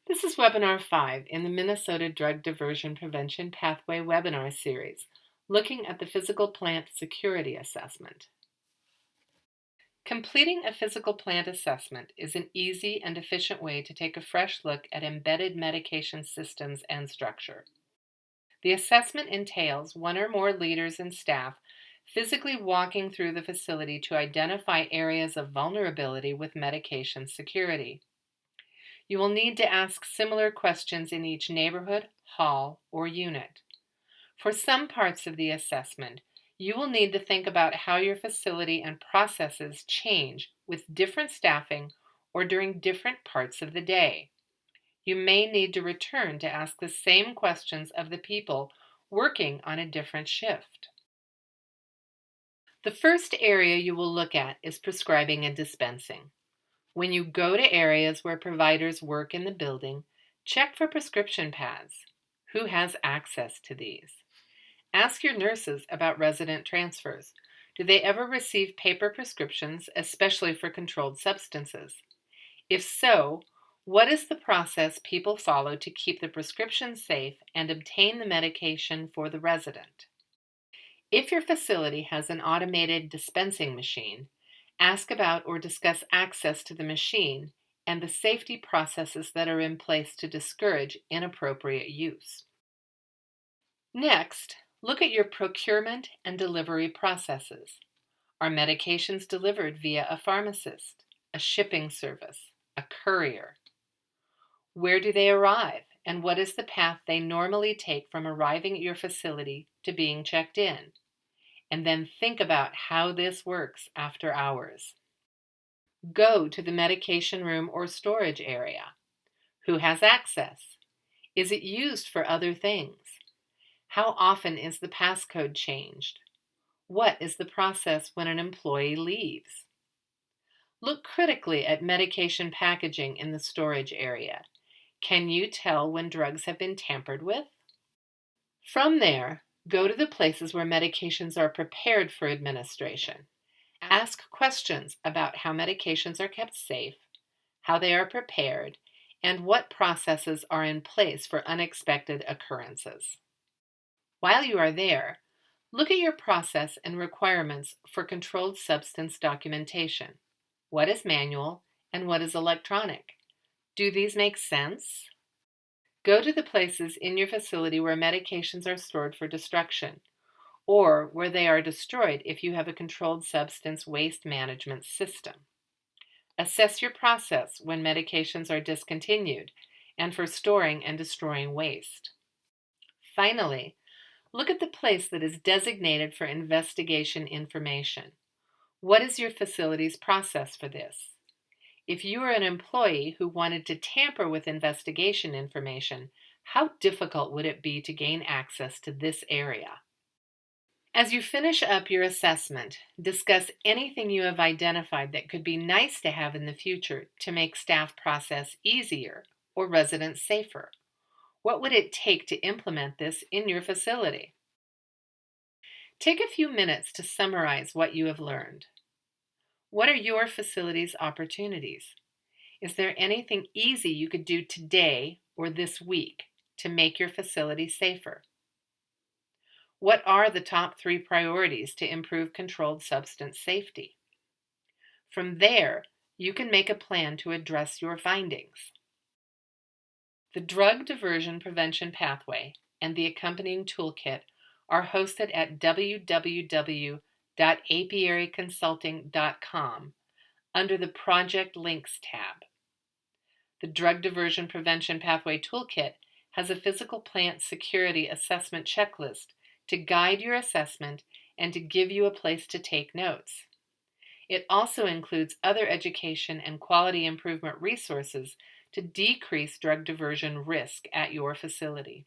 This is Webinar 5 in the Minnesota Drug Diversion Prevention Pathway webinar series, looking at the Physical Plant Security Assessment. Completing a physical plant assessment is an easy and efficient way to take a fresh look at embedded medication systems and structure. The assessment entails one or more leaders and staff physically walking through the facility to identify areas of vulnerability with medication security. You will need to ask similar questions in each neighborhood, hall, or unit. For some parts of the assessment, you will need to think about how your facility and processes change with different staffing or during different parts of the day. You may need to return to ask the same questions of the people working on a different shift. The first area you will look at is prescribing and dispensing. When you go to areas where providers work in the building, check for prescription pads. Who has access to these? Ask your nurses about resident transfers. Do they ever receive paper prescriptions, especially for controlled substances? If so, what is the process people follow to keep the prescription safe and obtain the medication for the resident? If your facility has an automated dispensing machine, ask about or discuss access to the machine and the safety processes that are in place to discourage inappropriate use. Next, look at your procurement and delivery processes. Are medications delivered via a pharmacist, a shipping service, a courier? Where do they arrive, and what is the path they normally take from arriving at your facility to being checked in? And then think about how this works after hours. Go to the medication room or storage area. Who has access? Is it used for other things? How often is the passcode changed? What is the process when an employee leaves? Look critically at medication packaging in the storage area. Can you tell when drugs have been tampered with? From there, go to the places where medications are prepared for administration. Ask questions about how medications are kept safe, how they are prepared, and what processes are in place for unexpected occurrences. While you are there, look at your process and requirements for controlled substance documentation. What is manual and what is electronic? Do these make sense? Go to the places in your facility where medications are stored for destruction, or where they are destroyed if you have a controlled substance waste management system. Assess your process when medications are discontinued and for storing and destroying waste. Finally, look at the place that is designated for investigation information. What is your facility's process for this? If you are an employee who wanted to tamper with investigation information, how difficult would it be to gain access to this area? As you finish up your assessment, discuss anything you have identified that could be nice to have in the future to make staff process easier or residents safer. What would it take to implement this in your facility? Take a few minutes to summarize what you have learned. What are your facility's opportunities? Is there anything easy you could do today or this week to make your facility safer? What are the top 3 priorities to improve controlled substance safety? From there, you can make a plan to address your findings. The Drug Diversion Prevention Pathway and the accompanying toolkit are hosted at www.apiaryconsulting.com under the Project Links tab. The Drug Diversion Prevention Pathway Toolkit has a physical plant security assessment checklist to guide your assessment and to give you a place to take notes. It also includes other education and quality improvement resources to decrease drug diversion risk at your facility.